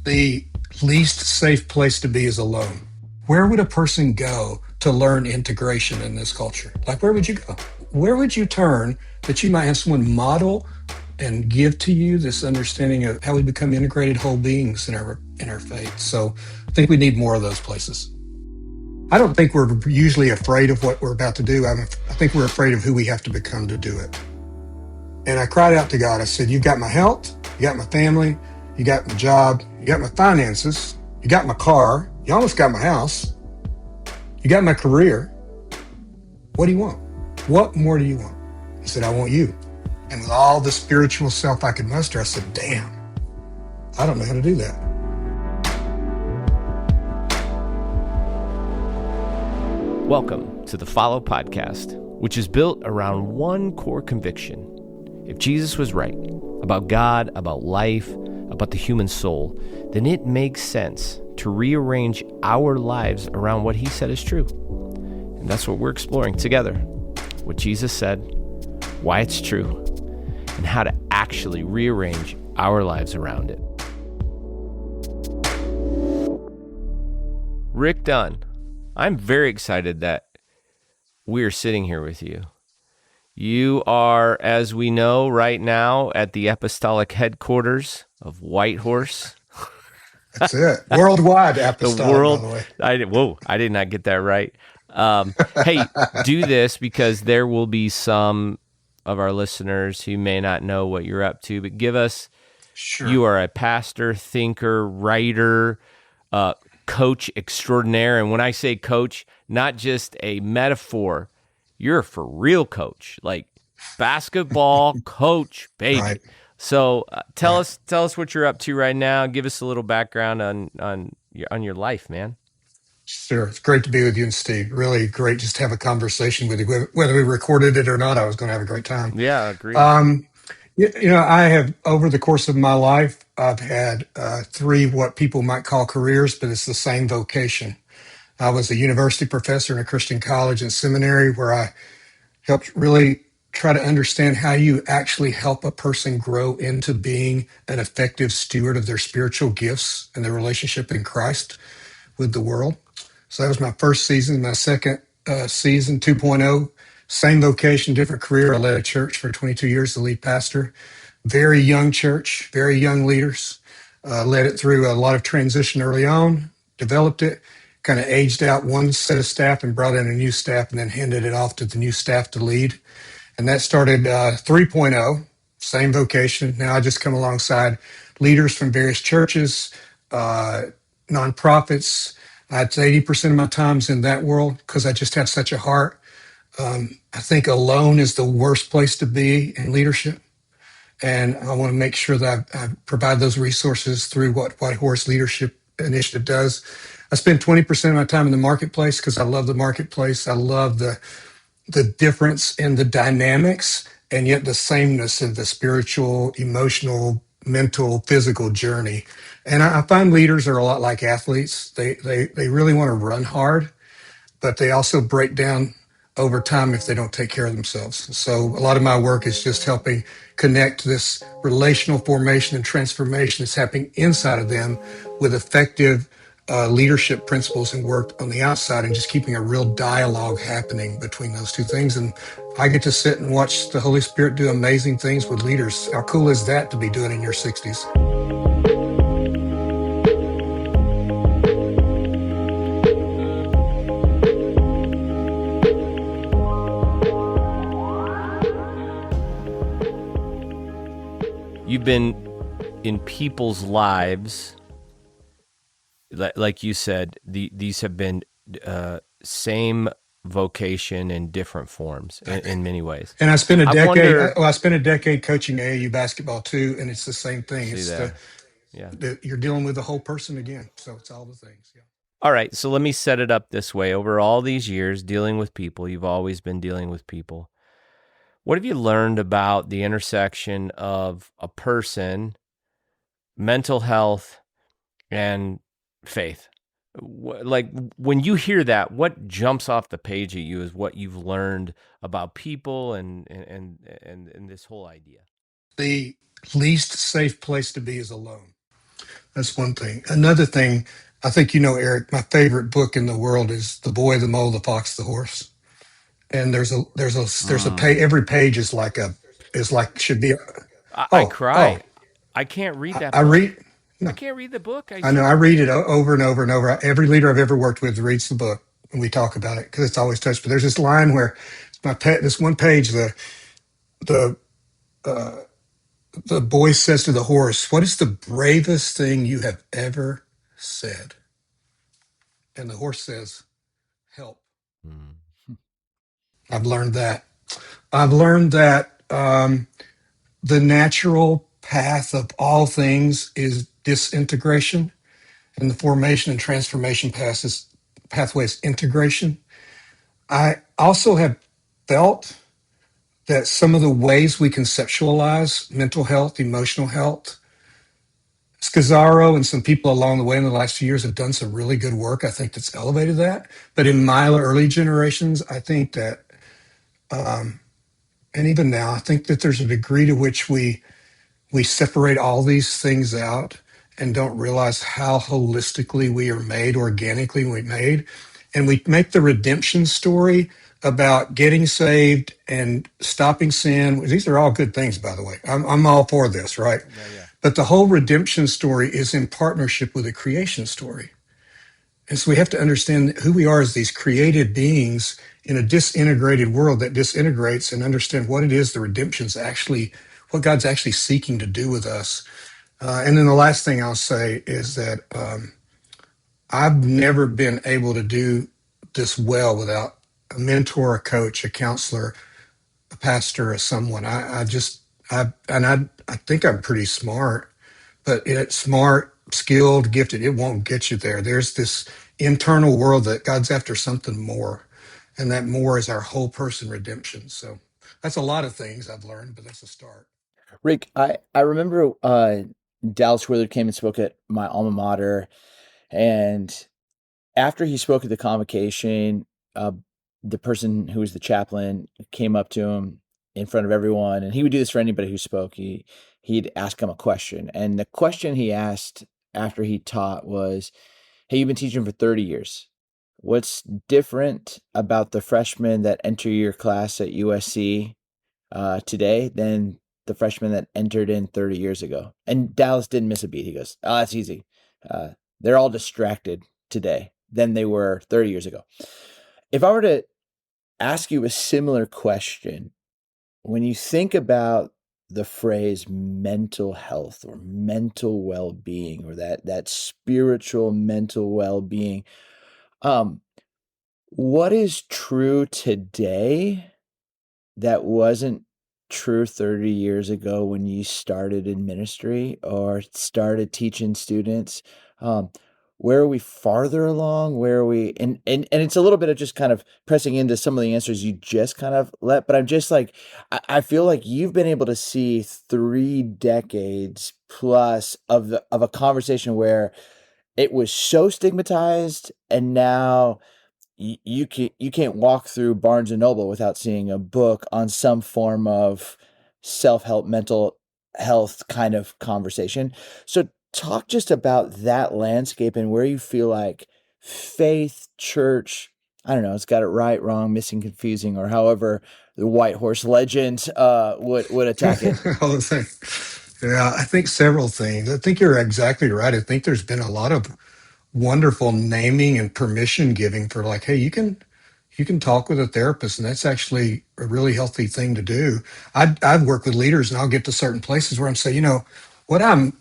The least safe place to be is alone. Where would a person go to learn integration in this culture? Like, where would you go? Where would you turn that you might have someone model and give to you this understanding of how we become integrated whole beings in our faith? So I think we need more of those places. I don't think we're usually afraid of what we're about to do. I think we're afraid of who we have to become to do it. And I cried out to God. I said, "You've got my health, you got my family, you got my job, you got my finances, you got my car, you almost got my house, you got my career. What do you want? What more do you want?" He said, "I want you." And with all the spiritual self I could muster, I said, "Damn, I don't know how to do that." Welcome to the Follow Podcast, which is built around one core conviction. If Jesus was right about God, about life, about the human soul, then it makes sense to rearrange our lives around what he said is true. And that's what we're exploring together. What Jesus said, why it's true, and how to actually rearrange our lives around it. Rick Dunn, I'm very excited that we're sitting here with you. You are, as we know right now, at the apostolic headquarters of Whitehorse. That's it. Worldwide apostolic, world, by the way. I did not get that right. Hey, do this because there will be some of our listeners who may not know what you're up to, but give us, Sure. You are a pastor, thinker, writer, coach extraordinaire. And when I say coach, not just a metaphor, you're a for real coach, like basketball coach, baby. Right. So tell us what you're up to right now. Give us a little background on your life, man. Sure. It's great to be with you and Steve. Really great just to have a conversation with you. Whether we recorded it or not, I was going to have a great time. Yeah, agreed. I have, over the course of my life, I've had three what people might call careers, but it's the same vocation. I was a university professor in a Christian college and seminary where I helped really try to understand how you actually help a person grow into being an effective steward of their spiritual gifts and their relationship in Christ with the world. So that was my first season. My second season, 2.0, same vocation, different career. I led a church for 22 years, the lead pastor. Very young church, very young leaders. Led it through a lot of transition early on, developed it, kind of aged out one set of staff and brought in a new staff and then handed it off to the new staff to lead. And that started 3.0, same vocation. Now I just come alongside leaders from various churches, nonprofits. I'd say 80% of my time's in that world because I just have such a heart. I think alone is the worst place to be in leadership. And I want to make sure that I provide those resources through what Whitehorse Leadership Initiative does. I spend 20% of my time in the marketplace because I love the marketplace. I love the difference in the dynamics and yet the sameness of the spiritual, emotional, mental, physical journey. And I find leaders are a lot like athletes. They really want to run hard, but they also break down over time if they don't take care of themselves. So a lot of my work is just helping connect this relational formation and transformation that's happening inside of them with effective leadership principles and work on the outside, and just keeping a real dialogue happening between those two things. And I get to sit and watch the Holy Spirit do amazing things with leaders. How cool is that to be doing in your 60s? You've been in people's lives, like you said, these have been same vocation in different forms in many ways. And I spent a decade coaching AAU basketball too, and it's the same thing. You're dealing with the whole person again, so it's all the things. Yeah. All right, so let me set it up this way. Over all these years dealing with people, you've always been dealing with people. What have you learned about the intersection of a person, mental health, and faith? Like, when you hear that, what jumps off the page at you is what you've learned about people and this whole idea. The least safe place to be is alone. That's one thing. Another thing, I think you know, Eric, my favorite book in the world is The Boy, the Mole, the Fox, the Horse. And there's a page. Mm. Every page is like should be. I Oh, cry. I can't read that I book. read. No, I can't read the book. I know. I read it over and over and over. Every leader I've ever worked with reads the book, and we talk about it because it's always touched. But there's this line where my pet. This one page, the uh, the boy says to the horse, "What is the bravest thing you have ever said?" And the horse says, "Help." Mm. I've learned that. I've learned that the natural path of all things is disintegration, and the formation and transformation pathway is integration. I also have felt that some of the ways we conceptualize mental health, emotional health, Scazzaro and some people along the way in the last few years have done some really good work. I think that's elevated that. But in my early generations, I think that, and even now, I think that there's a degree to which we separate all these things out and don't realize how holistically we are made, organically we made. And we make the redemption story about getting saved and stopping sin. These are all good things, by the way. I'm all for this, right? Yeah, yeah. But the whole redemption story is in partnership with the creation story. And so we have to understand who we are as these created beings in a disintegrated world that disintegrates, and understand what it is the redemption's actually, what God's actually seeking to do with us. And then the last thing I'll say is that I've never been able to do this well without a mentor, a coach, a counselor, a pastor, or someone. I think I'm pretty smart, but it's smart, skilled, gifted. It won't get you there. There's this internal world that God's after something more, and that more is our whole person redemption. So that's a lot of things I've learned, but that's a start. Rick, I remember Dallas Willard came and spoke at my alma mater, and after he spoke at the convocation, uh, the person who was the chaplain came up to him in front of everyone, and he would do this for anybody who spoke. He'd ask him a question, and the question he asked after he taught was, "Hey, you've been teaching for 30 years. What's different about the freshmen that enter your class at USC today than the freshmen that entered in 30 years ago?" And Dallas didn't miss a beat. He goes, "Oh, that's easy. They're all distracted today than they were 30 years ago." If I were to ask you a similar question, when you think about the phrase mental health or mental well-being, or that spiritual mental well-being, um, what is true today that wasn't true 30 years ago when you started in ministry or started teaching students? Um, where are we farther along? Where are we? And it's a little bit of just kind of pressing into some of the answers you just kind of let, but I'm just like, I feel like you've been able to see 3 decades plus of a conversation where it was so stigmatized, and now you can't walk through Barnes and Noble without seeing a book on some form of self-help, mental health kind of conversation. So talk just about that landscape and where you feel like faith, church, I don't know, it's got it right, wrong, missing, confusing, or however the White Horse Legend would attack it. All the things. Yeah, I think several things. I think you're exactly right. I think there's been a lot of wonderful naming and permission giving for, like, hey, you can talk with a therapist, and that's actually a really healthy thing to do. I've worked with leaders, and I'll get to certain places where I'm saying, what I'm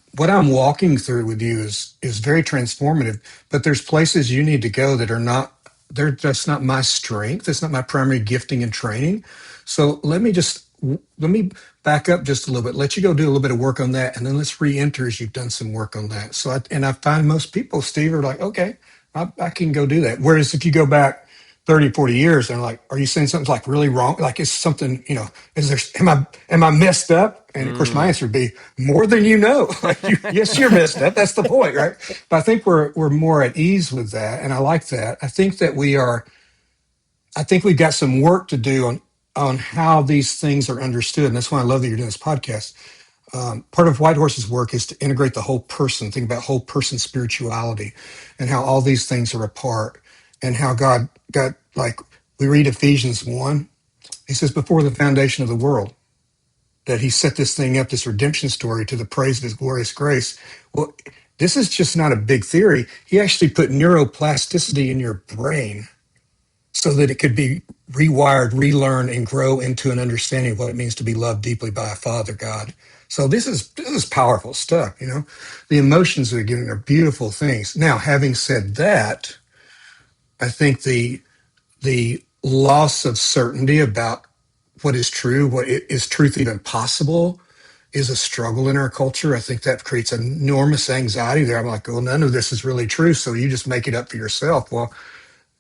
walking through with you is very transformative, but there's places you need to go that are not. That's not my strength. That's not my primary gifting and training. So let me back up just a little bit. Let you go do a little bit of work on that, and then let's re-enter as you've done some work on that. I find most people, Steve, are like, okay, I can go do that. Whereas if you go back 30, 40 years, they're like, are you saying something's like really wrong? Like, is something, is there, am I messed up? And of course, my Mm. answer would be more than you know. Like, yes, you're messed up. That's the point, right? But I think we're more at ease with that. And I like that. I think we've got some work to do on how these things are understood. And that's why I love that you're doing this podcast. Part of White Horse's work is to integrate the whole person, think about whole person spirituality and how all these things are a part, and how God, like we read Ephesians 1, he says, before the foundation of the world, that he set this thing up, this redemption story, to the praise of his glorious grace. Well, this is just not a big theory. He actually put neuroplasticity in your brain so that it could be rewired, relearn, and grow into an understanding of what it means to be loved deeply by a Father God. So this is powerful stuff, you know. The emotions that are given are beautiful things. Now, having said that, I think the loss of certainty about what is true, is truth even possible, is a struggle in our culture. I think that creates enormous anxiety there. I'm like, well, none of this is really true, so you just make it up for yourself. Well,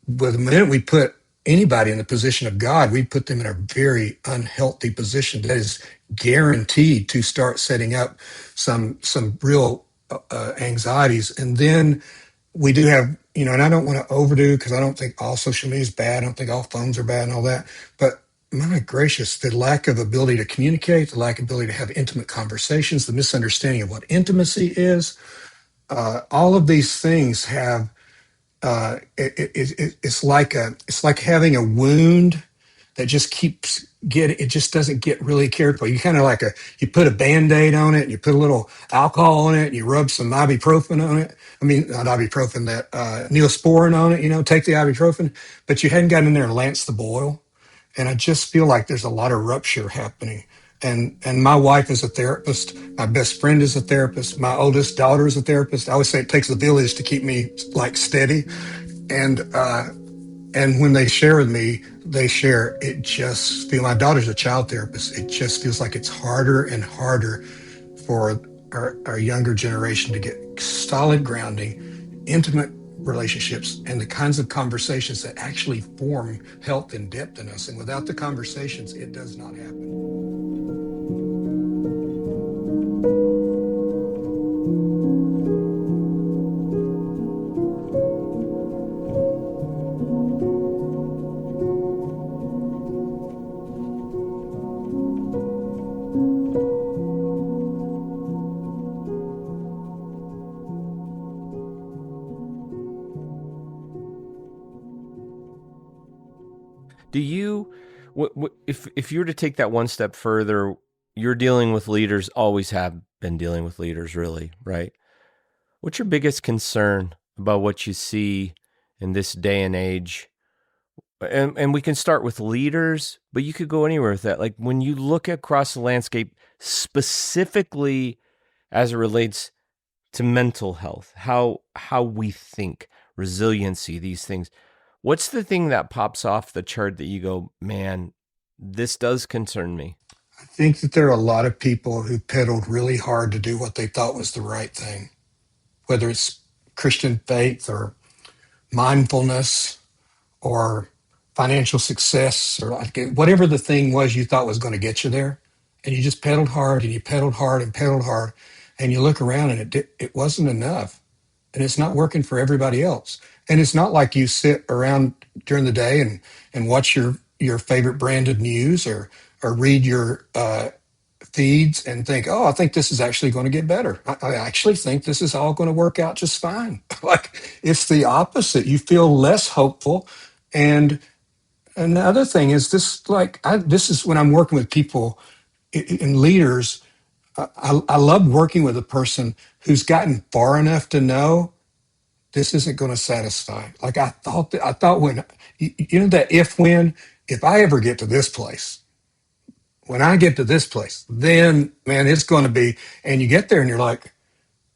the minute we put anybody in the position of God, we put them in a very unhealthy position that is guaranteed to start setting up some real anxieties. And then we do have, you know, and I don't want to overdo because I don't think all social media is bad. I don't think all phones are bad and all that. But my gracious, the lack of ability to communicate, the lack of ability to have intimate conversations, the misunderstanding of what intimacy is, all of these things have it's like having a wound that just keeps it just doesn't get really cared for. You kind of like you put a Band-Aid on it, and you put a little alcohol on it, and you rub some ibuprofen on it. I mean, not ibuprofen, that Neosporin on it, you know, take the ibuprofen, but you hadn't gotten in there and lanced the boil. And I just feel like there's a lot of rupture happening. And my wife is a therapist. My best friend is a therapist. My oldest daughter is a therapist. I always say it takes a village to keep me like steady. And when they share with me, they share it just feel. My daughter's a child therapist. It just feels like it's harder and harder for our younger generation to get solid grounding, intimate relationships, and the kinds of conversations that actually form health and depth in us. And without the conversations, it does not happen. Do you, if you were to take that one step further, you're dealing with leaders, always have been dealing with leaders, really, right? What's your biggest concern about what you see in this day and age? And we can start with leaders, but you could go anywhere with that. Like when you look across the landscape, specifically as it relates to mental health, how we think, resiliency, these things. What's the thing that pops off the chart that you go, man, this does concern me? I think that there are a lot of people who pedaled really hard to do what they thought was the right thing, whether it's Christian faith or mindfulness or financial success or whatever the thing was you thought was going to get you there. And you just pedaled hard and you pedaled hard and pedaled hard. And you look around and it wasn't enough. And it's not working for everybody else. And it's not like you sit around during the day and watch your favorite branded news or read your feeds and think, oh, I think this is actually going to get better. I actually think this is all going to work out just fine. Like it's the opposite. You feel less hopeful. And another thing is this, this is when I'm working with people and leaders. I love working with a person who's gotten far enough to know this isn't going to satisfy. Like I thought when, you know, that if I ever get to this place, when I get to this place, then man, it's going to be, and you get there and you're like,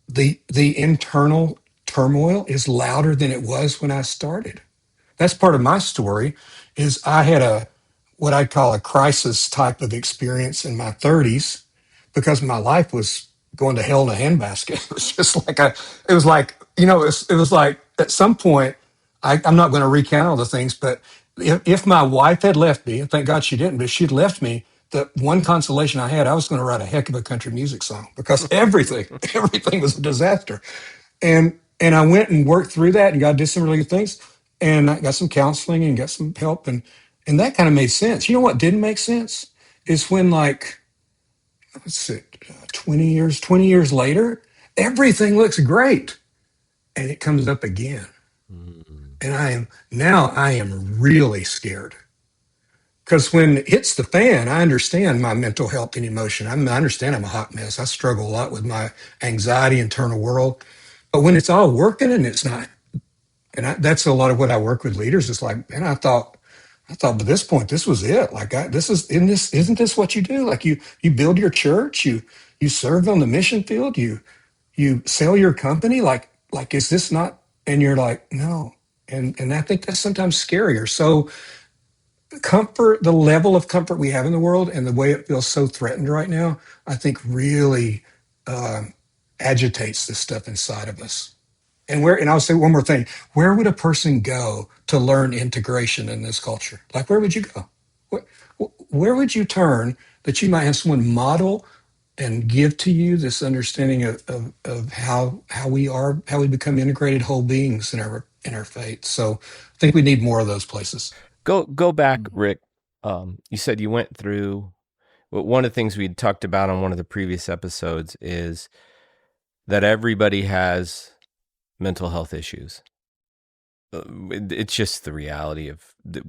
the internal turmoil is louder than it was when I started. That's part of my story is I had what I'd call a crisis type of experience in my 30s because my life was going to hell in a handbasket. It was just like it was like, you know, it was like at some point, I'm not going to recount all the things, but if my wife had left me, and thank God she didn't, but if she'd left me, the one consolation I had, I was going to write a heck of a country music song because everything was a disaster. And I went and worked through that and did some really good things. And I got some counseling and got some help. And that kind of made sense. You know what didn't make sense is when, like, let's see, 20 years later, everything looks great. And it comes up again. Mm. And I am really scared. Because when it hits the fan, I understand my mental health and emotion. I understand I'm a hot mess. I struggle a lot with my anxiety, internal world. But when it's all working and it's not, that's a lot of what I work with leaders. It's like, man, I thought by this point, this was it. Like, isn't this what you do? Like you build your church, you serve on the mission field, you sell your company. Like, is this not? And you're like, no. And I think that's sometimes scarier. So comfort, the level of comfort we have in the world and the way it feels so threatened right now, I think really agitates the stuff inside of us. And I'll say one more thing. Where would a person go to learn integration in this culture? Like, where would you go? Where, where would you turn that you might have someone model and give to you this understanding of how we become integrated whole beings in our faith. So I think we need more of those places. Go back, Rick. You said you went through. Well, one of the things we talked about on one of the previous episodes is that everybody has mental health issues. It's just the reality of the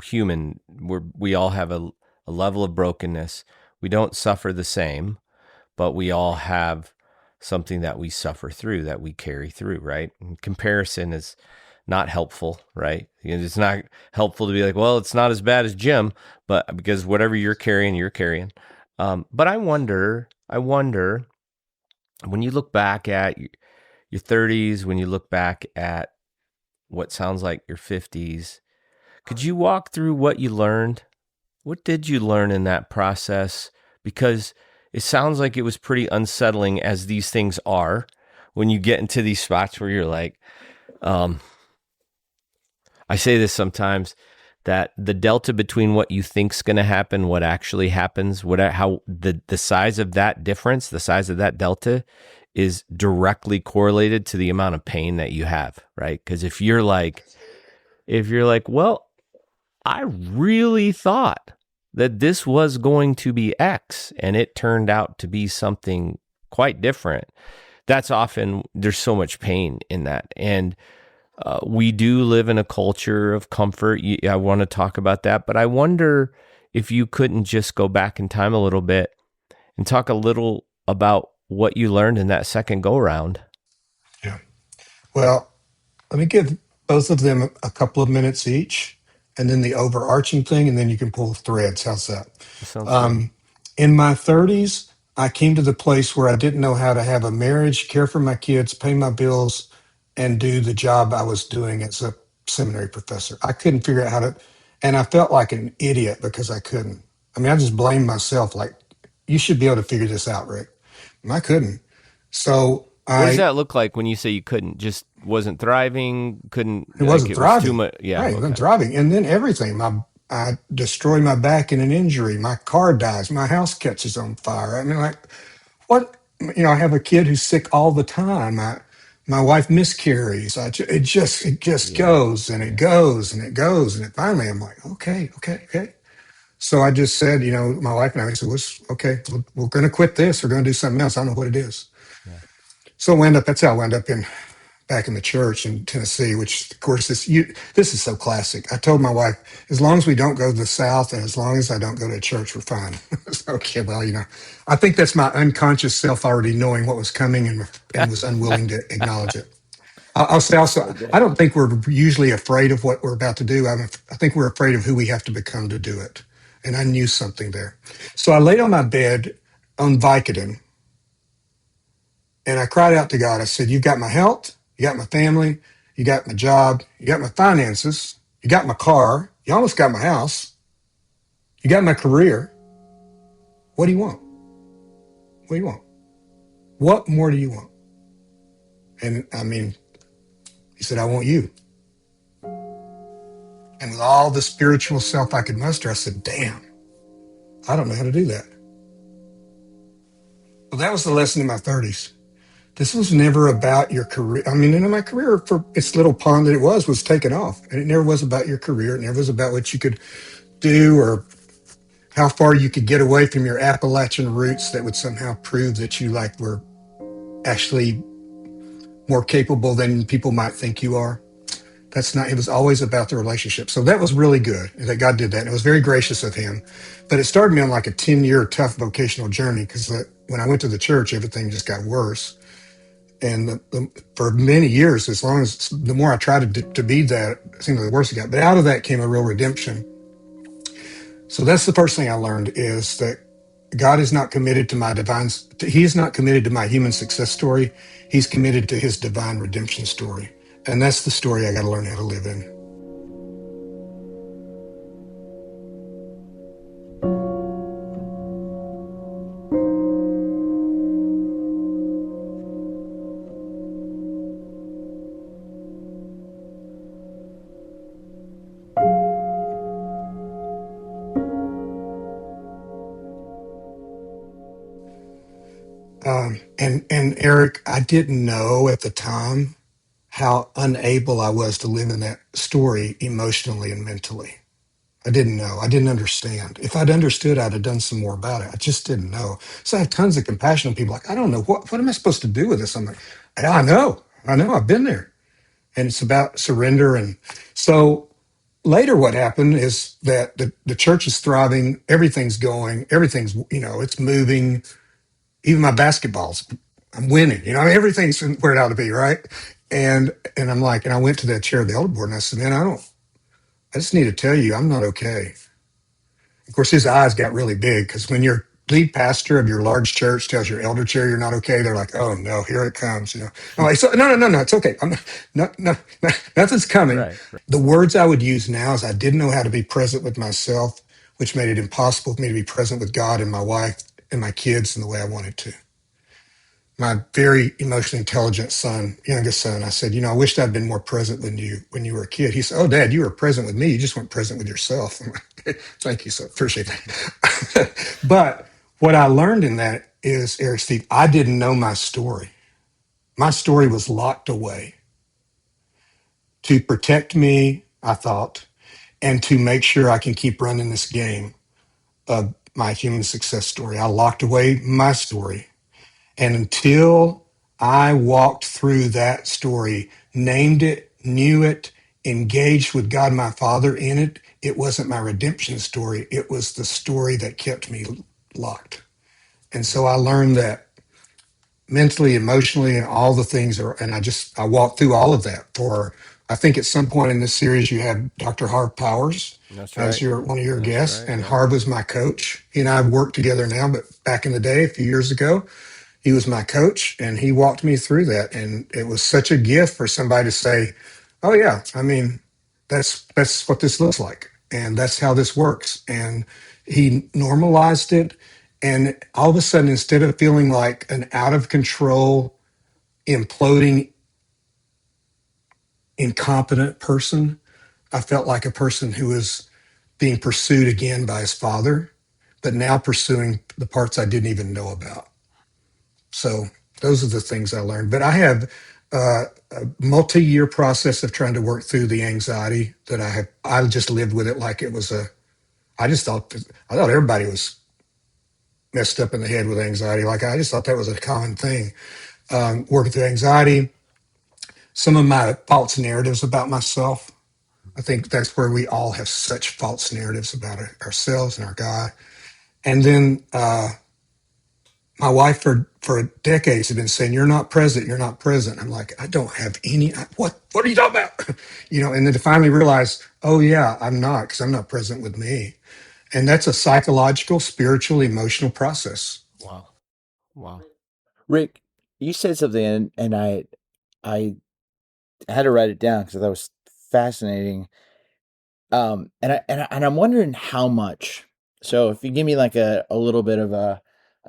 human. We all have a level of brokenness. We don't suffer the same, but we all have something that we suffer through, that we carry through, right? And comparison is not helpful, right? It's not helpful to be like, well, it's not as bad as Jim, but because whatever you're carrying, you're carrying. But I wonder, when you look back at your 30s, when you look back at what sounds like your 50s, could you walk through what you learned? What did you learn in that process? Because it sounds like it was pretty unsettling, as these things are, when you get into these spots where you're like, I say this sometimes, that the delta between what you think's going to happen, what actually happens, how the size of that difference, the size of that delta is directly correlated to the amount of pain that you have, right? Because if you're like, well, I really thought that this was going to be X and it turned out to be something quite different, that's often, there's so much pain in that. And we do live in a culture of comfort. I want to talk about that, but I wonder if you couldn't just go back in time a little bit and talk a little about what you learned in that second go round. Yeah. Well, let me give both of them a couple of minutes each, and then the overarching thing, and then you can pull threads. How's that? That sounds good. In my 30s, I came to the place where I didn't know how to have a marriage, care for my kids, pay my bills, and do the job I was doing as a seminary professor. I couldn't figure out how to, and I felt like an idiot because I couldn't. I mean, I just blamed myself. Like, you should be able to figure this out, Rick. And I couldn't. So What does I that look like when you say you couldn't? Just wasn't thriving, couldn't, It like wasn't it was too thriving. much. Yeah. Right, it wasn't Okay. thriving. And then everything. I destroy my back in an injury. My car dies. My house catches on fire. I mean, like, what? I have a kid who's sick all the time. My wife miscarries. It just Yeah. goes and it Yeah. goes and it goes. And it finally, I'm like, okay. So I just said, my wife and I said, okay, we're going to quit this. We're going to do something else. I don't know what it is. Yeah. So that's how I wound up back in the church in Tennessee, which of course this is so classic. I told my wife, as long as we don't go to the South and as long as I don't go to church, we're fine. So, okay, well, I think that's my unconscious self already knowing what was coming and was unwilling to acknowledge it. I'll say also, I don't think we're usually afraid of what we're about to do. I think we're afraid of who we have to become to do it. And I knew something there. So I laid on my bed on Vicodin and I cried out to God. I said, "You've got my health, you got my family, you got my job, you got my finances, you got my car, you almost got my house, you got my career. What do you want? What do you want? What more do you want?" And I mean, he said, "I want you." And with all the spiritual self I could muster, I said, "Damn, I don't know how to do that." Well, that was the lesson in my 30s. This was never about your career. I mean, my career, for its little pond that it was taken off. And it never was about your career. It never was about what you could do or how far you could get away from your Appalachian roots that would somehow prove that you like were actually more capable than people might think you are. That's not, it was always about the relationship. So that was really good that God did that. And it was very gracious of him. But it started me on like a 10-year tough vocational journey because when I went to the church, everything just got worse. And for many years, as long as the more I tried to be that, it seemed like the worse it got. But out of that came a real redemption. So that's the first thing I learned is that God is not committed to my he is not committed to my human success story. He's committed to his divine redemption story. And that's the story I got to learn how to live in. And Eric, I didn't know at the time how unable I was to live in that story emotionally and mentally. I didn't know. I didn't understand. If I'd understood, I'd have done some more about it. I just didn't know. So I have tons of compassion on people like, I don't know, what am I supposed to do with this? I'm like, I know, I've been there. And it's about surrender. And so later what happened is that the church is thriving, everything's going, everything's, it's moving. Even my basketballs, I'm winning. Everything's where it ought to be, right? And I'm like, and I went to that chair of the elder board and I said, man, I just need to tell you, I'm not okay. Of course, his eyes got really big because when your lead pastor of your large church tells your elder chair you're not okay, they're like, "Oh no, here it comes." I'm like, "So no, it's okay. I'm not, no, nothing's coming." Right. The words I would use now is I didn't know how to be present with myself, which made it impossible for me to be present with God and my wife and my kids in the way I wanted to. My very emotionally intelligent son, youngest son, I said, I wished I'd been more present when you were a kid. He said, "Oh, Dad, you were present with me. You just weren't present with yourself." I'm like, "Thank you, so appreciate that." But what I learned in that is, Eric, Steve, I didn't know my story. My story was locked away to protect me, I thought, and to make sure I can keep running this game of my human success story. I locked away my story. And until I walked through that story, named it, knew it, engaged with God, my Father in it, it wasn't my redemption story. It was the story that kept me locked. And so I learned that mentally, emotionally, and all the things are, and I walked through all of that I think at some point in this series, you had Dr. Harv Powers That's as right. one of your That's guests, right. and Yeah. Harv was my coach. He and I have worked together now, but back in the day, a few years ago, he was my coach and he walked me through that. And it was such a gift for somebody to say, "Oh yeah, I mean, that's what this looks like. And that's how this works." And he normalized it. And all of a sudden, instead of feeling like an out of control, imploding, incompetent person, I felt like a person who was being pursued again by his father, but now pursuing the parts I didn't even know about. So those are the things I learned. But I have a multi-year process of trying to work through the anxiety that I have. I just lived with it like it was I thought everybody was messed up in the head with anxiety. Like I just thought that was a common thing. Working through anxiety, some of my false narratives about myself. I think that's where we all have such false narratives about ourselves and our God. And then my wife for decades had been saying, "You're not present. You're not present." I'm like, I don't have any. What are you talking about? And then to finally realize, oh yeah, I'm not because I'm not present with me. And that's a psychological, spiritual, emotional process. Wow. Wow. Rick, you said something, and I had to write it down because that was fascinating. And I'm wondering how much. So if you give me like a little bit of a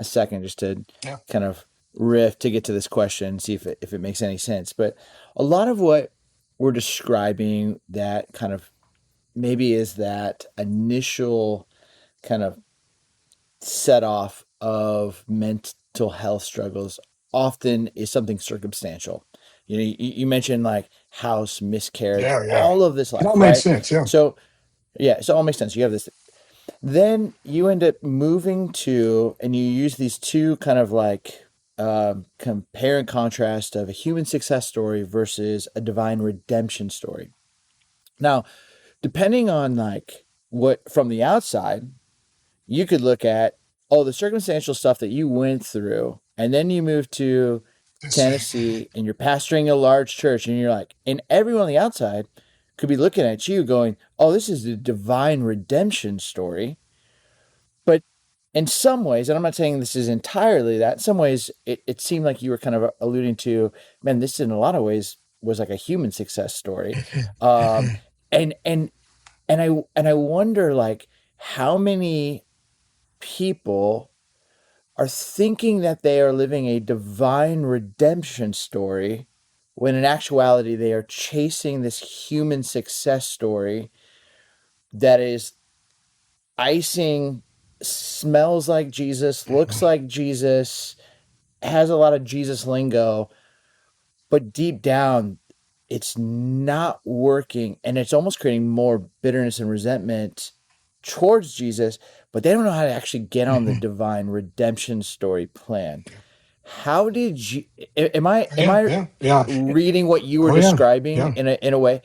second just to Yeah. kind of riff to get to this question, see if it makes any sense. But a lot of what we're describing that kind of maybe is that initial kind of set off of mental health struggles often is something circumstantial. You mentioned like house, miscarriage, Yeah, yeah. all of this It all life, made right? sense. Yeah. So yeah, so it all makes sense. You have this. Then you end up moving to, and you use these two kind of like compare and contrast of a human success story versus a divine redemption story. Now, depending on like what from the outside, you could look at all the circumstantial stuff that you went through, and then you move to This thing. Tennessee and you're pastoring a large church, and you're like, and everyone on the outside could be looking at you going, oh, this is the divine redemption story. But in some ways, and I'm not saying this is entirely that, in some ways it seemed like you were kind of alluding to, man, this in a lot of ways was like a human success story. Um, and and and I wonder like how many people are thinking that they are living a divine redemption story when in actuality they are chasing this human success story that is icing, smells like Jesus, looks like Jesus, has a lot of Jesus lingo, but deep down, it's not working. And it's almost creating more bitterness and resentment towards Jesus, but they don't know how to actually get on the divine redemption story plan. How did you, am Yeah, I yeah, yeah. reading what you were Oh yeah, describing yeah. in a way?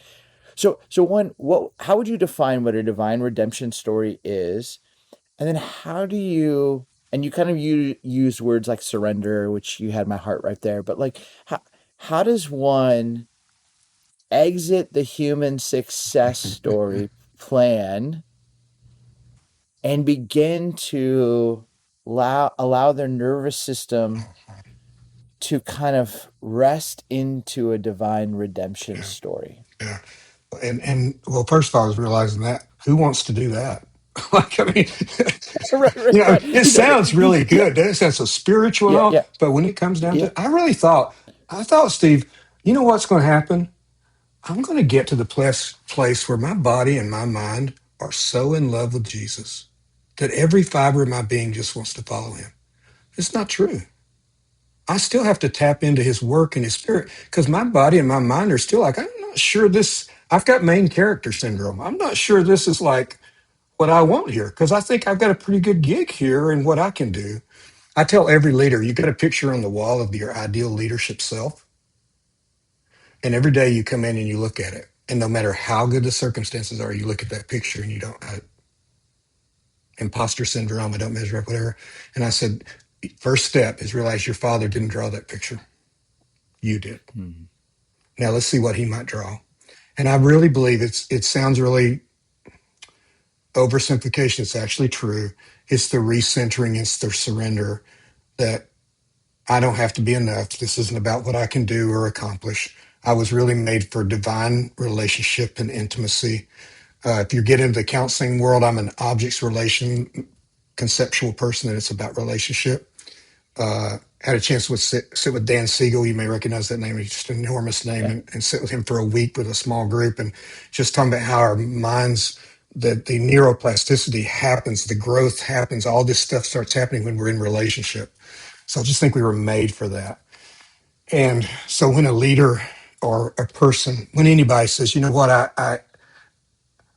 So one, how would you define what a divine redemption story is? And then how do you, and you kind of use words like surrender, which you had my heart right there, but like, how does one exit the human success story plan and begin to allow their nervous system to kind of rest into a divine redemption Yeah, story? yeah. And well, first of all, I was realizing that who wants to do that? Like, I mean, Right, right, right. it sounds really Yeah, good. Doesn't it sound so spiritual and yeah, all? yeah, But when it comes down to yeah. it, I thought, Steve, you know what's going to happen? I'm going to get to the place where my body and my mind are so in love with Jesus that every fiber of my being just wants to follow him. It's not true. I still have to tap into his work and his spirit because my body and my mind are still like, I'm not sure this, I've got main character syndrome. I'm not sure this is like what I want here because I think I've got a pretty good gig here and what I can do. I tell every leader, you got a picture on the wall of your ideal leadership self. And every day you come in and you look at it. And no matter how good the circumstances are, you look at that picture and you don't, imposter syndrome, I don't measure up, whatever. And I said, first step is realize your father didn't draw that picture. You did. Hmm. Now let's see what he might draw. And I really believe it sounds really oversimplification. It's actually true. It's the recentering, it's the surrender that I don't have to be enough. This isn't about what I can do or accomplish. I was really made for divine relationship and intimacy. If you get into the counseling world, I'm an objects relation conceptual person, and it's about relationship. Had a chance to sit with Dan Siegel. You may recognize that name. He's just an enormous name, Yeah, and sit with him for a week with a small group, and just talking about how our minds, that the neuroplasticity happens, the growth happens, all this stuff starts happening when we're in relationship. So I just think we were made for that. And so when a leader or a person, when anybody says, you know what,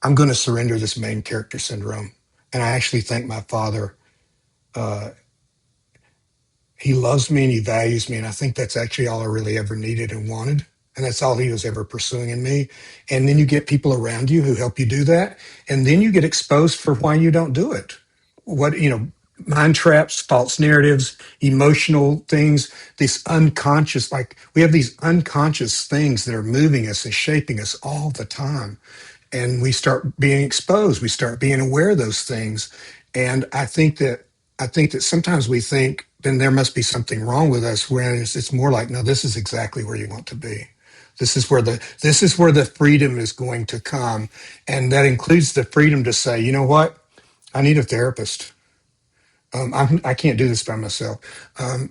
I'm going to surrender this main character syndrome, and I actually think my father, uh, he loves me and he values me. And I think that's actually all I really ever needed and wanted. And that's all he was ever pursuing in me. And then you get people around you who help you do that. And then you get exposed for why you don't do it. What, mind traps, false narratives, emotional things, these unconscious, like we have these unconscious things that are moving us and shaping us all the time. And we start being exposed. We start being aware of those things. And I think that sometimes we think then there must be something wrong with us, whereas it's more like, no, this is exactly where you want to be. This is where the freedom is going to come. And that includes the freedom to say, you know what? I need a therapist. I can't do this by myself.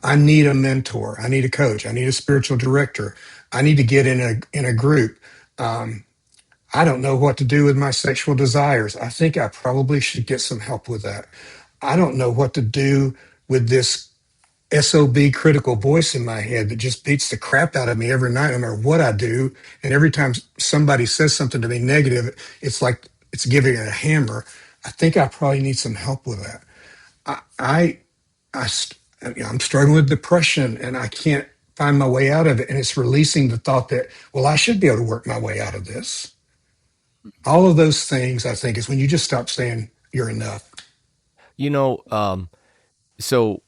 I need a mentor. I need a coach. I need a spiritual director. I need to get in a group. I don't know what to do with my sexual desires. I think I probably should get some help with that. I don't know what to do with this SOB critical voice in my head that just beats the crap out of me every night, no matter what I do. And every time somebody says something to me negative, it's like it's giving it a hammer. I think I probably need some help with that. I, I, I'm struggling with depression and I can't find my way out of it. And it's releasing the thought that, well, I should be able to work my way out of this. All of those things, I think, is when you just stop saying you're enough. You know, so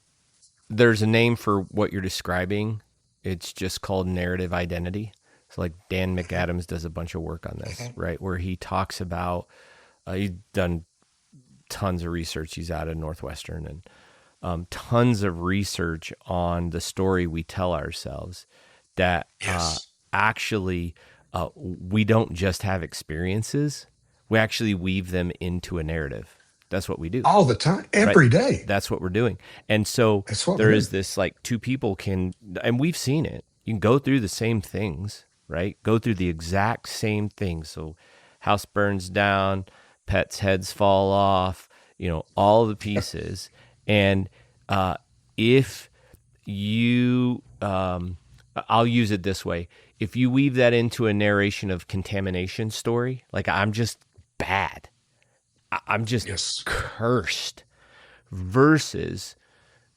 there's a name for what you're describing. It's just called narrative identity. So, like Dan McAdams does a bunch of work on this, right? Where he talks about, he's done tons of research. He's out of Northwestern and tons of research on the story we tell ourselves that Yes. actually we don't just have experiences, we actually weave them into a narrative. That's what we do, All the time, right? every day. That's what we're doing. And so That's what there we're is doing. this like two people can, and we've seen it. You can go through the same things, right? Go through the exact same things. So house burns down, pets' heads fall off, all the pieces. And if you, I'll use it this way. If you weave that into a narration of contamination story, like I'm just bad, I'm just Yes. cursed, versus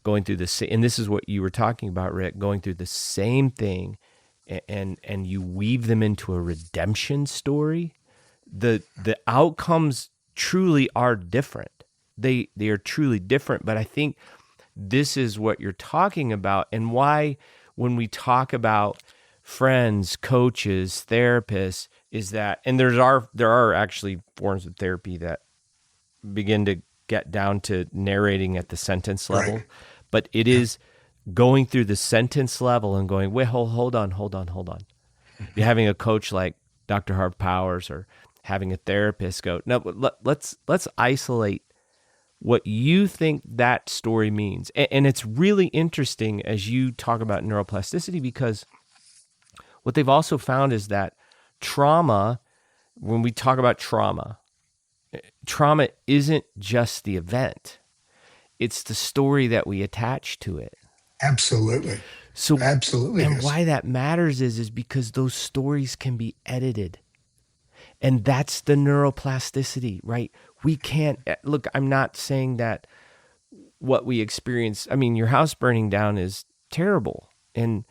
going through the same, and this is what you were talking about, Rick, going through the same thing, and you weave them into a redemption story, the outcomes truly are different. They are truly different, but I think this is what you're talking about, and why when we talk about friends, coaches, therapists, is that, and there are actually forms of therapy that begin to get down to narrating at the sentence Right. level, but it Yeah. is going through the sentence level and going, wait, hold on, hold on, hold on. You're having a coach like Dr. Harv Powers, or having a therapist go, no, let's isolate what you think that story means. And it's really interesting as you talk about neuroplasticity, because what they've also found is that trauma, when we talk about trauma isn't just the event, it's the story that we attach to it. Absolutely. So, Absolutely. and Yes. why that matters is because those stories can be edited. And that's the neuroplasticity, right? We can't look, I'm not saying that what we experience, I mean, your house burning down is terrible, and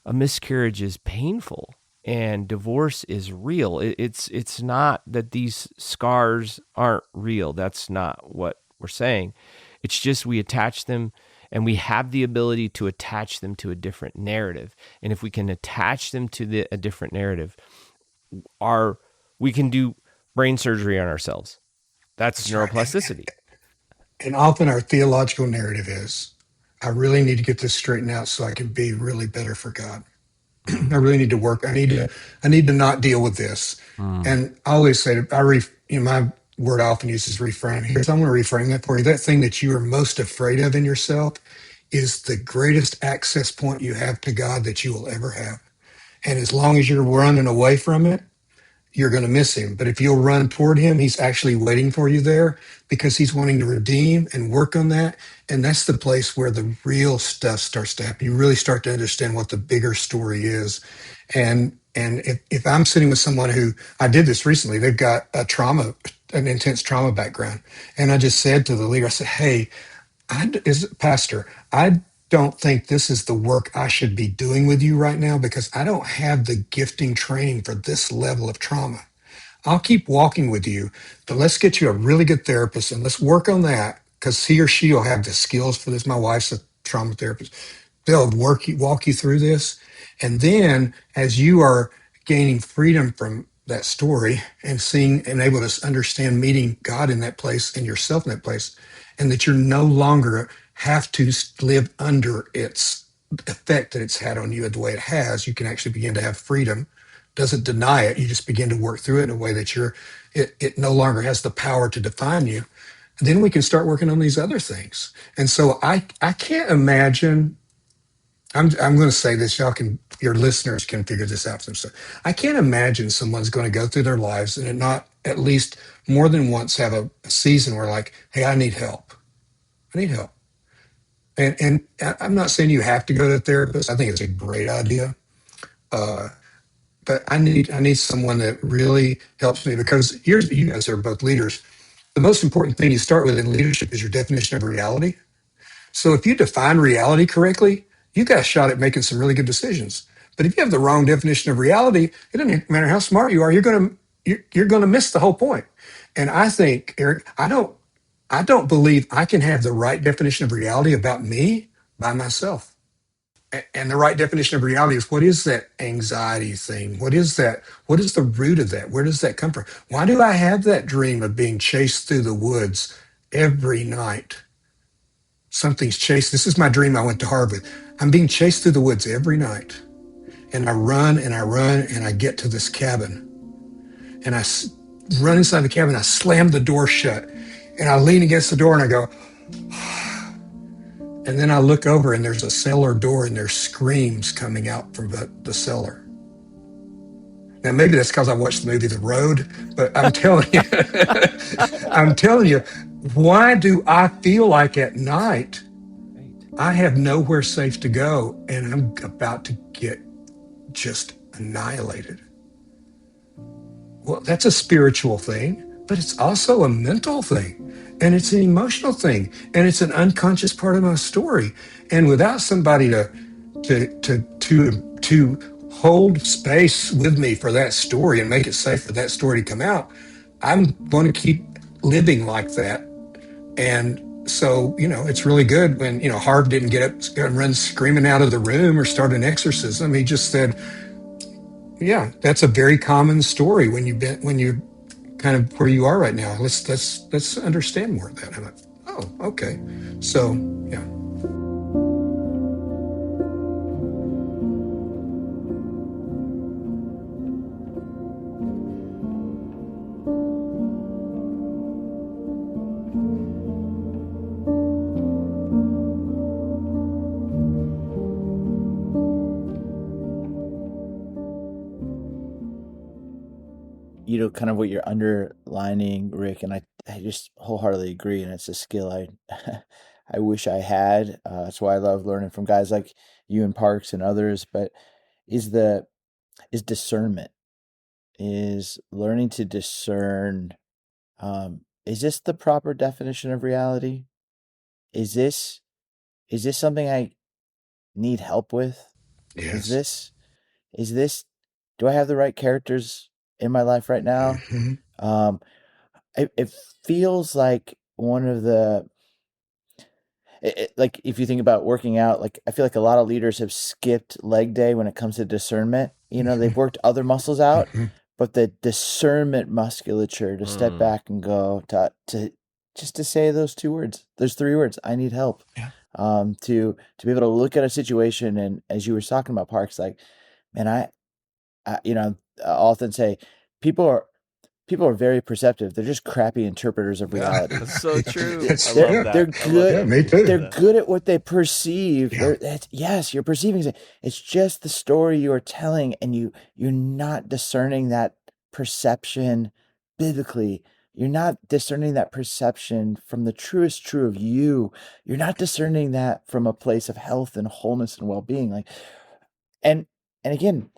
a miscarriage is painful, and divorce is real. It's not that these scars aren't real. That's not what we're saying. It's just we attach them, and we have the ability to attach them to a different narrative. And if we can attach them to a different narrative, we can do brain surgery on ourselves. That's That's right. neuroplasticity. And often our theological narrative is, I really need to get this straightened out so I can be really better for God. I really need to work. I need to not deal with this. Mm. And I always say, my word I often use is reframe. Here's, I'm going to reframe that for you. That thing that you are most afraid of in yourself is the greatest access point you have to God that you will ever have. And as long as you're running away from it, you're going to miss him. But if you'll run toward him, he's actually waiting for you there because he's wanting to redeem and work on that. And that's the place where the real stuff starts to happen. You really start to understand what the bigger story is. And if I'm sitting with someone who, I did this recently, they've got an intense trauma background. And I just said to the leader, I said, hey, as a pastor, I don't think this is the work I should be doing with you right now because I don't have the gifting training for this level of trauma. I'll keep walking with you, but let's get you a really good therapist and let's work on that because he or she will have the skills for this. My wife's a trauma therapist. They'll walk you through this. And then as you are gaining freedom from that story and seeing and able to understand meeting God in that place and yourself in that place, and that you're no longer have to live under its effect that it's had on you the way it has, you can actually begin to have freedom. Doesn't deny it. You just begin to work through it in a way that it no longer has the power to define you. And then we can start working on these other things. And so I can't imagine. I'm going to say this. Your listeners can figure this out for themselves. I can't imagine someone's going to go through their lives and not at least more than once have a season where like, hey, I need help. I need help. And I'm not saying you have to go to a therapist. I think it's a great idea. Uh, but I need someone that really helps me because you guys are both leaders. The most important thing you start with in leadership is your definition of reality. So if you define reality correctly, you got a shot at making some really good decisions. But if you have the wrong definition of reality, it doesn't matter how smart you are, you're going to miss the whole point. And I think, Eric, I don't believe I can have the right definition of reality about me by myself. And the right definition of reality is, what is that anxiety thing? What is that? What is the root of that? Where does that come from? Why do I have that dream of being chased through the woods every night? Something's chased. This is my dream I went to Harvard. I'm being chased through the woods every night. And I run and I run and I get to this cabin. And run inside the cabin. I slam the door shut. And I lean against the door and I go, and then I look over and there's a cellar door and there's screams coming out from the cellar. Now, maybe that's because I watched the movie The Road, but I'm telling you, I'm telling you, why do I feel like at night I have nowhere safe to go and I'm about to get just annihilated? Well, that's a spiritual thing, but it's also a mental thing, and it's an emotional thing, and it's an unconscious part of my story. And without somebody to hold space with me for that story and make it safe for that story to come out, I'm going to keep living like that. And so, it's really good when, Harv didn't get up and run screaming out of the room or start an exorcism. He just said, yeah, that's a very common story when you're kind of where you are right now. Let's understand more of that. I'm like, oh, okay. So, yeah. Kind of what you're underlining, Rick, and I just wholeheartedly agree, and it's a skill I wish I had. That's why I love learning from guys like you and Parks and others. But is the is discernment, is learning to discern. Is this the proper definition of reality? Is this something I need help with? Is Yes. this is this do I have the right characters in my life right now? Hmm. Um, it feels like one of the like if you think about working out, like I feel like a lot of leaders have skipped leg day when it comes to discernment. They've worked other muscles out, Hmm. but the discernment musculature to step back and go to just to say those two words, those three words, I need help. Yeah. To be able to look at a situation, and as you were talking about, Parks, like, man, I often say people are people are very perceptive. They're just crappy interpreters of Yeah. reality. That's so true. That's, I They're love yeah. that. they're I love good. Yeah, that. me too. They're good at what they perceive. Yeah. Yes, you're perceiving it. It's just the story you are telling, and you're not discerning that perception biblically. You're not discerning that perception from the truest true of you. You're not discerning that from a place of health and wholeness and well-being. And and again,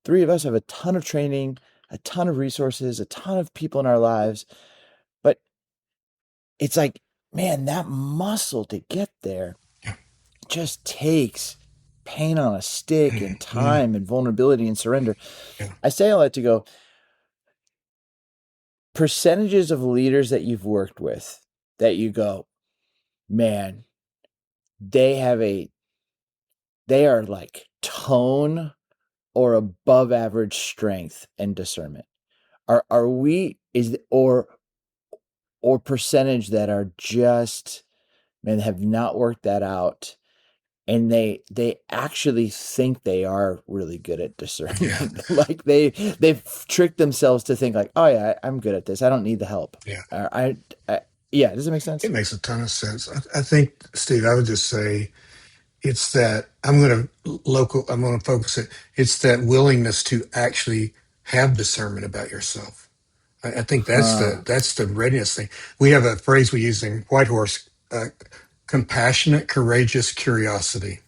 three of us have a ton of training, a ton of resources, a ton of people in our lives, but it's like, man, that muscle to get there Yeah. just takes pain on a stick and Mhm. time and vulnerability and surrender. Yeah. I say all that to go, percentages of leaders that you've worked with that you go, man, they are like tone or above average strength and discernment. Are we is or percentage that are just, man, have not worked that out, and they actually think they are really good at Yeah. discerning. Like they've tricked themselves to think like, oh yeah, I'm good at this, I don't need the help. Yeah. I yeah, does it make sense? It makes a ton of sense. I think, Steve, I would just say it's that I'm going to focus it. It's that willingness to actually have discernment about yourself. I think Huh. that's the readiness thing. We have a phrase we use in Whitehorse, compassionate, courageous curiosity.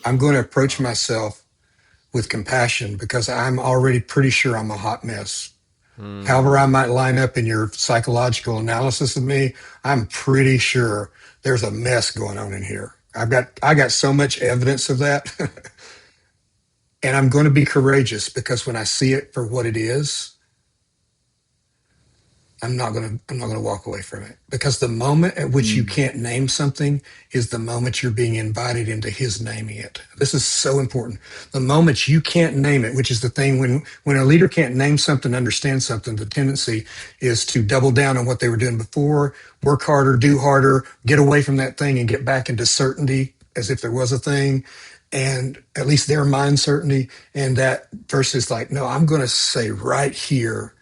I'm going to approach myself with compassion because I'm already pretty sure I'm a hot mess. However I might line up in your psychological analysis of me, I'm pretty sure there's a mess going on in here. I got so much evidence of that. And I'm going to be courageous because when I see it for what it is, I'm not going to walk away from it, because the moment at which you Mm. can't name something is the moment you're being invited into his naming it. This is so important. The moment you can't name it, which is the thing, when a leader can't name something, understand something, the tendency is to double down on what they were doing before, work harder, do harder, get away from that thing and get back into certainty as if there was a thing, and at least their mind certainty. And that versus like, no, I'm going to say right here,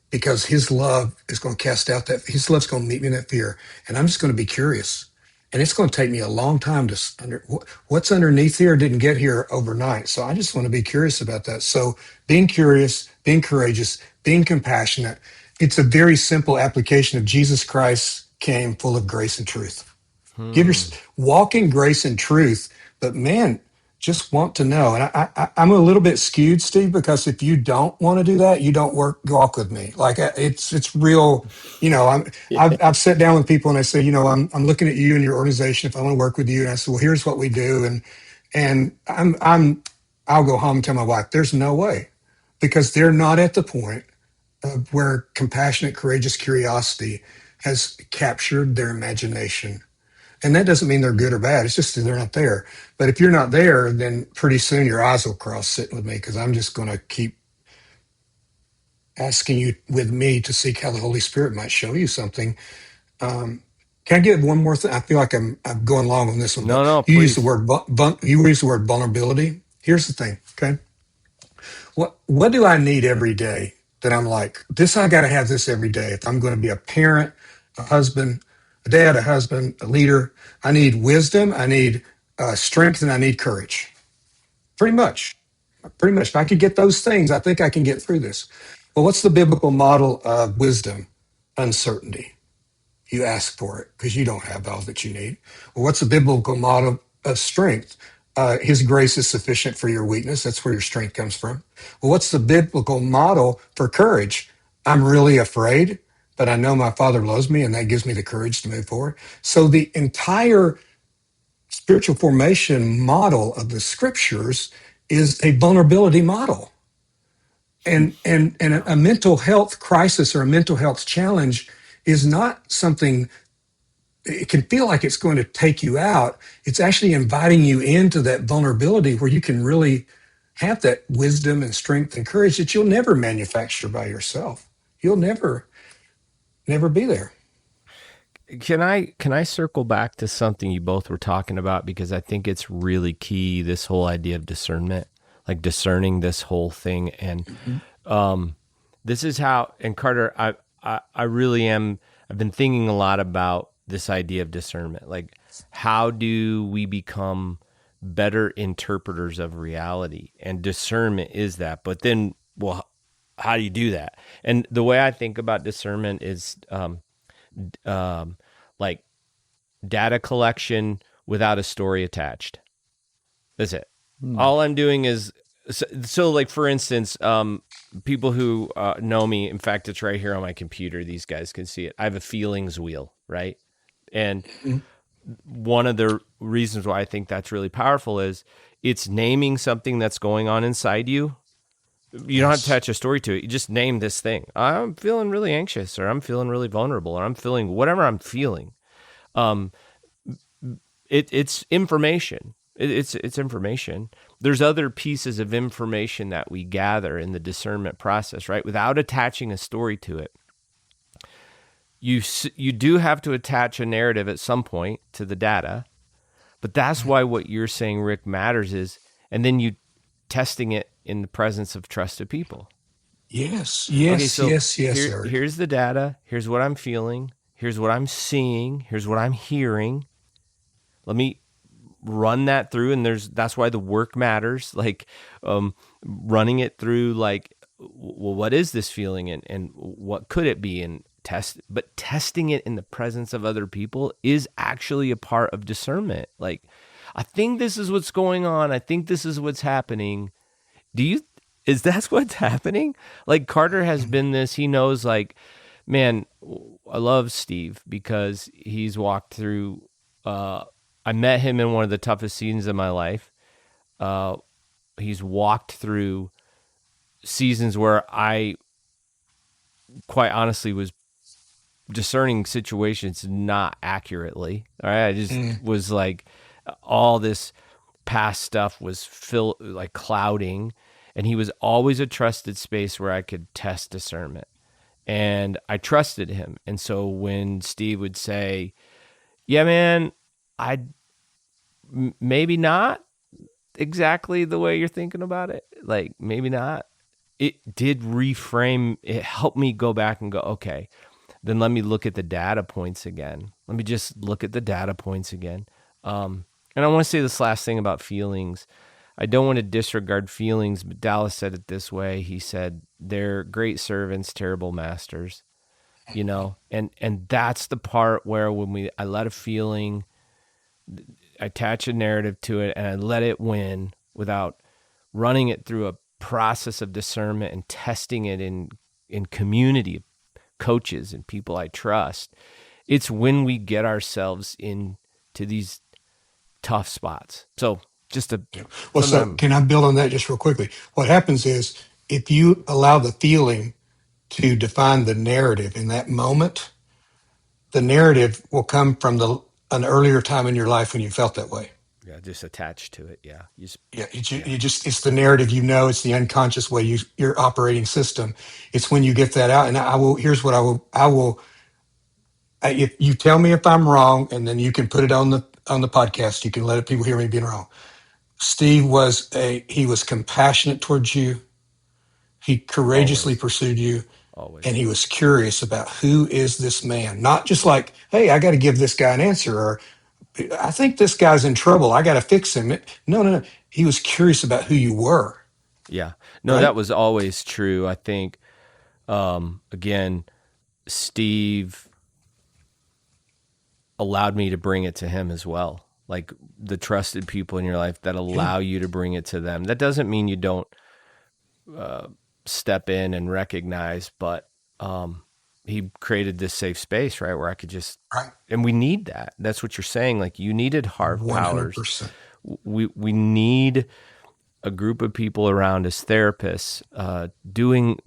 because his love is going to cast out that, his love's going to meet me in that fear. And I'm just going to be curious. And it's going to take me a long time to what's underneath here didn't get here overnight. So I just want to be curious about that. So being curious, being courageous, being compassionate. It's a very simple application of Jesus Christ came full of grace and truth. Give your walk in grace and truth, but man, just want to know. And I'm a little bit skewed, Steve, because if you don't want to do that, you don't walk with me. Like it's real. I've sat down with people and I say, I'm looking at you and your organization. If I want to work with you, and I said, well, here's what we do, and I'll go home and tell my wife, there's no way, because they're not at the point of where compassionate, courageous curiosity has captured their imagination. And that doesn't mean they're good or bad. It's just that they're not there. But if you're not there, then pretty soon your eyes will cross sitting with me, because I'm just going to keep asking you with me to seek how the Holy Spirit might show you something. Can I get one more thing? I feel like I'm going long on this one, but No, you use the please. word you use the word vulnerability. Here's the thing, okay? What do I need every day that I'm like, this, I got to have this every day if I'm going to be a parent, a husband, a dad, a husband, a leader? I need wisdom, I need strength, and I need courage. Pretty much. Pretty much. If I could get those things, I think I can get through this. Well, what's the biblical model of wisdom? Uncertainty. You ask for it because you don't have all that you need. Well, what's the biblical model of strength? His grace is sufficient for your weakness. That's where your strength comes from. Well, what's the biblical model for courage? I'm really afraid, but I know my Father loves me, and that gives me the courage to move forward. So the entire spiritual formation model of the scriptures is a vulnerability model. And a mental health crisis or a mental health challenge is not something, it can feel like it's going to take you out. It's actually inviting you into that vulnerability where you can really have that wisdom and strength and courage that you'll never manufacture by yourself. You'll never be there. Can I circle back to something you both were talking about, because I think it's really key, this whole idea of discernment, like discerning this whole thing. And this is how, and Carter, I really am, I've been thinking a lot about this idea of discernment. Like, how do we become better interpreters of reality? And discernment is that. But then, well, how do you do that? And the way I think about discernment is like data collection without a story attached. That's it. All I'm doing is, so like, for instance, people who know me, in fact, it's right here on my computer. These guys can see it. I have a feelings wheel, right? And one of the reasons why I think that's really powerful is it's naming something that's going on inside you. You don't have to attach a story to it. You just name this thing. I'm feeling really anxious, or I'm feeling really vulnerable, or I'm feeling whatever I'm feeling. It's information. It's information. There's other pieces of information that we gather in the discernment process, right? Without attaching a story to it. You do have to attach a narrative at some point to the data, but that's why what you're saying, Rick, matters is, and then you testing it in the presence of trusted people. Yes, Okay, so yes, Eric. here's the data. Here's what I'm feeling. Here's what I'm seeing. Here's what I'm hearing. Let me run that through, and that's why the work matters. Like running it through, like, well, what is this feeling, and what could it be, and testing it in the presence of other people is actually a part of discernment. Like, I think this is what's going on. I think this is what's happening. Do you is that's what's happening? Like Carter has been this, he knows like, man, I love Steve because he's walked through I met him in one of the toughest seasons of my life. Uh he's walked through seasons where I quite honestly was discerning situations not accurately. All right. I just Mm, was like, all this past stuff was like clouding. And he was always a trusted space where I could test discernment. And I trusted him. And so when Steve would say, yeah, man, I maybe not exactly the way you're thinking about it, like maybe not, it did reframe, it helped me go back and go, okay, then let me look at the data points again. Let me just look at the data points again. And I want to say this last thing about feelings. I don't want to disregard feelings, but Dallas said it this way. He said, they're great servants, terrible masters, you know? And that's the part where I let a feeling, I attach a narrative to it and I let it win without running it through a process of discernment and testing it in community coaches and people I trust. It's when we get ourselves into these tough spots. So just a yeah. Well, something so I'm, can I build on that just real quickly? What happens is if you allow the feeling to define the narrative in that moment, the narrative will come from an earlier time in your life when you felt that way. yeah, just attached to it. Yeah. Yeah, Yeah. it's the narrative, it's the unconscious way your operating system. It's when you get that out. And here's what if you tell me if I'm wrong, and then you can put it on the podcast, you can let people hear me being wrong. Steve he was compassionate towards you. He courageously Always, pursued you, and always. he was curious about who is this man? Not just like, hey, I got to give this guy an answer, or I think this guy's in trouble. I got to fix him. No, no, no. He was curious about who you were, Yeah. No, right? that was always true. I think, again, Steve allowed me to bring it to him as well. Like the trusted people in your life that Yeah, allow you to bring it to them. That doesn't mean you don't step in and recognize, but he created this safe space, right, where I could just, right. and we need that. That's what you're saying. Like you needed hard powers. 100%. We need a group of people around as therapists, doing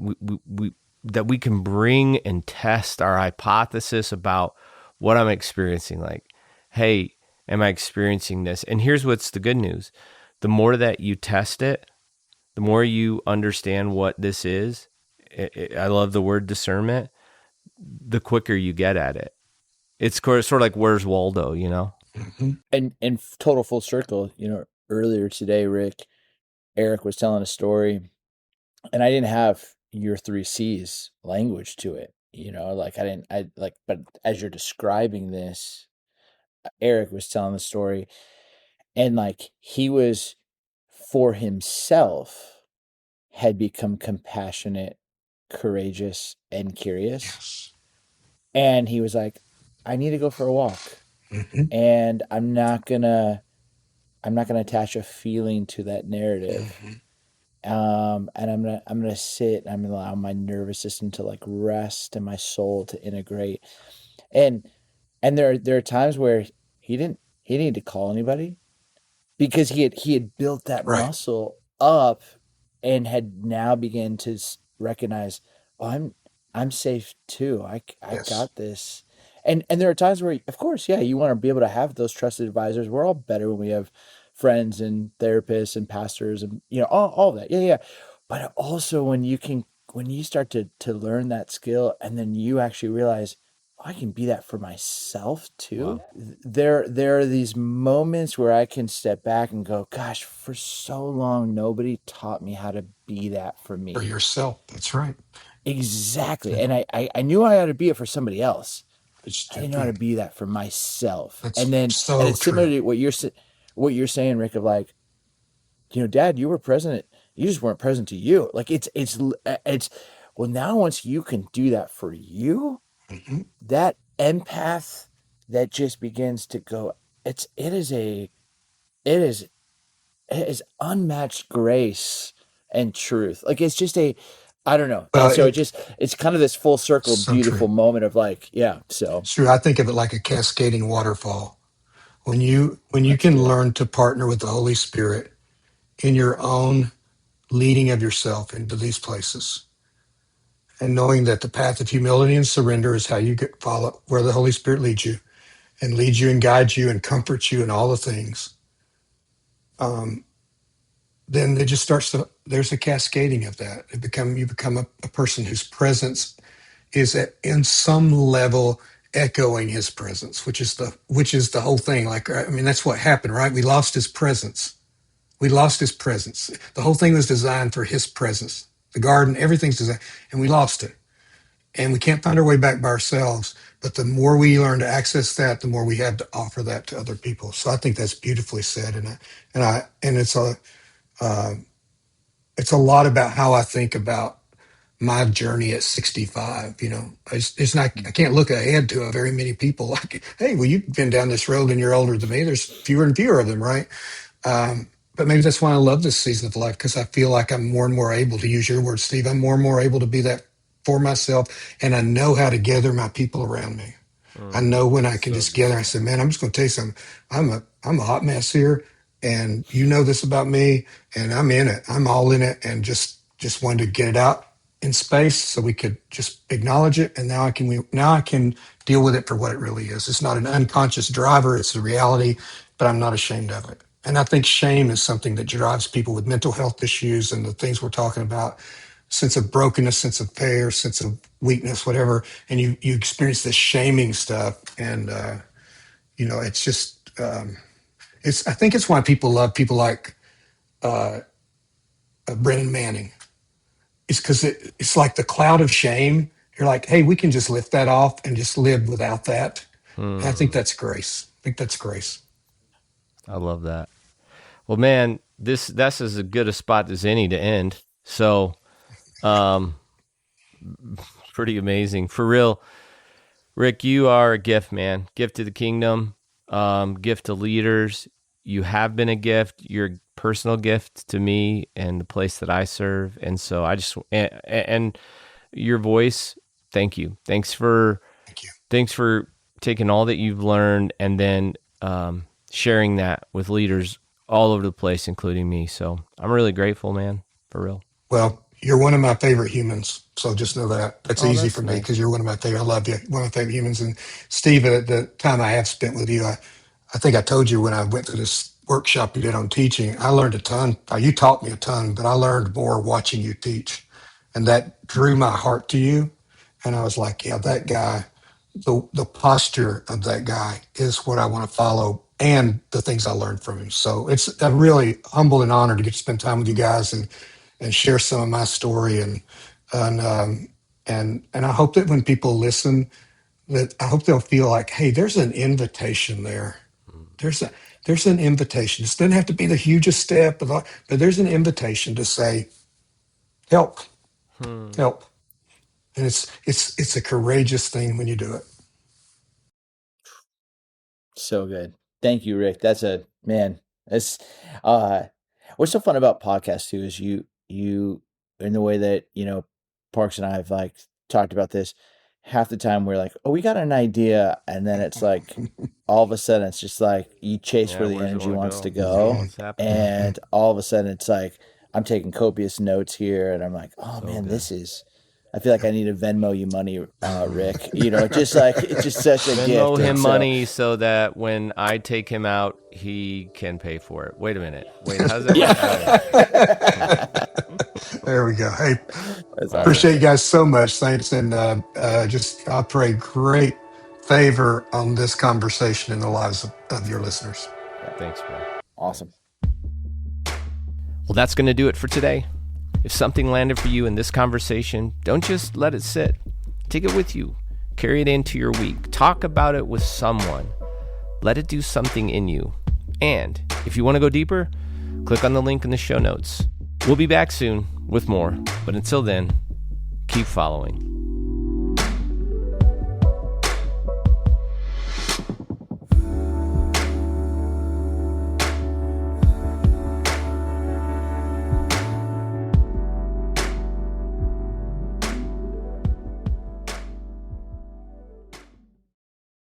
that we can bring and test our hypothesis about what I'm experiencing. Like, hey, am I experiencing this? And here's what's the good news: the more that you test it, the more you understand what this is. I love the word discernment. The quicker you get at it. It's sort of like Where's Waldo, you know? Hmm. And total full circle, earlier today, Eric was telling a story, and I didn't have your three C's language to it. Like but as you're describing this, Eric was telling the story, and like he was, for himself, had become compassionate, courageous, and curious. Yes. And he was like, I need to go for a walk. Hmm. And I'm not gonna attach a feeling to that narrative. Hmm. And I'm gonna sit, and I'm gonna allow my nervous system to like rest and my soul to integrate. And there are times where he didn't need to call anybody, because he had built that Right. muscle up, and had now begun to recognize, oh, I'm safe too. I Yes. got this. And there are times where, of course, yeah, you want to be able to have those trusted advisors. We're all better when we have friends and therapists and pastors, and all that. Yeah, yeah. But also when you start to learn that skill, and then you actually realize, "Oh, I can be that for myself too." Wow. There are these moments where I can step back and go, gosh, for so long nobody taught me how to be that for For me. yourself. That's right. Exactly. Yeah. And I knew I had to be it for somebody else. It's, I didn't know how to be that for myself. And that's then so it's similar true. to what you're saying, Rick, of like, Dad, you were present. You just weren't present to you. Like it's well, now once you can do that for you, Hmm. that empath that just begins to go, it is unmatched grace and truth. Like it's just I don't know. And Well, so it's kind of this full circle, so true. beautiful moment of like, yeah. So It's true. I think of it like a cascading waterfall. When you that's can good. learn to partner with the Holy Spirit in your own leading of yourself into these places, and knowing that the path of humility and surrender is how you follow where the Holy Spirit leads you, and leads you and guides you and comforts you in all the things. Then it just starts to. There's a cascading of that. You become a person whose presence is in some level echoing his presence, which is the whole thing. Like, I mean, that's what happened, right? We lost his presence. We lost his presence. The whole thing was designed for his presence. The garden, everything's designed, and we lost it. And we can't find our way back by ourselves. But the more we learn to access that, the more we have to offer that to other people. So I think that's beautifully said, and it's a lot about how I think about my journey at 65. It's not, I can't look ahead to very many people like, hey, well, you've been down this road and you're older than me. There's fewer and fewer of them, right? But maybe that's why I love this season of life, because I feel like I'm more and more able to use your words, Steve. I'm more and more able to be that for myself, and I know how to gather my people around me. I know when I can So just gather. I said, man, I'm just going to tell you something. I'm a hot mess here, and you know this about me, and I'm in it. I'm all in it, and just wanted to get it out in space so we could just acknowledge it, and now I can deal with it for what it really is. It's not an unconscious driver; it's a reality, but I'm not ashamed of it. And I think shame is something that drives people with mental health issues and the things we're talking about, sense of brokenness, sense of failure, sense of weakness, whatever. And you experience this shaming stuff. And, it's just, I think it's why people love people like Brennan Manning. It's because it's like the cloud of shame. You're like, hey, we can just lift that off and just live without that. And I think that's grace. I think that's grace. I love that. Well, man, that's as good a spot as any to end. So, pretty amazing. For real, Rick, you are a gift, man. Gift to the kingdom, gift to leaders. You have been a gift. You're a personal gift to me and the place that I serve. And so and your voice, thank you. Thanks for Thank you. taking all that you've learned and then sharing that with leaders all over the place, including me. So I'm really grateful, man, for real. Well, you're one of my favorite humans. So just know that. That's Oh, easy that's for me nice. because you're one of my favorite. I love you. One of my favorite humans. And Steve, at the time I have spent with you, I think I told you when I went to this workshop you did on teaching, I learned a ton. You taught me a ton, but I learned more watching you teach. And that drew my heart to you. And I was like, yeah, that guy, the posture of that guy is what I want to follow, and the things I learned from him. So it's a really humble and honored to get to spend time with you guys and share some of my story, and I hope that when people listen, that I hope they'll feel like, hey, there's an invitation there. There's a there's an invitation. This doesn't have to be the hugest step, but there's an invitation to say, help, help, and it's a courageous thing when you do it. So good. Thank you, Rick. That's a man. That's uh what's so fun about podcasts too is you in the way that, Parks and I have like talked about this, half the time we're like, oh, we got an idea, and then it's like all of a sudden it's just like you chase Yeah, where the where's it energy wanna wants go? to Yeah, go. what's happening? And all of a sudden it's like I'm taking copious notes here and I'm like, oh So man, good. I feel like I need to Venmo you money, Rick. Just like it's just such a Venmo gift. him And so money so that when I take him out, he can pay for it. Wait a minute. Wait, how's that work? I don't know. There we go. Hey, that's All awesome. right. appreciate you guys so much. Thanks. And I pray great favor on this conversation in the lives of your listeners. Thanks, bro. Awesome. Well, that's going to do it for today. If something landed for you in this conversation, don't just let it sit. Take it with you. Carry it into your week. Talk about it with someone. Let it do something in you. And if you want to go deeper, click on the link in the show notes. We'll be back soon with more. But until then, keep following.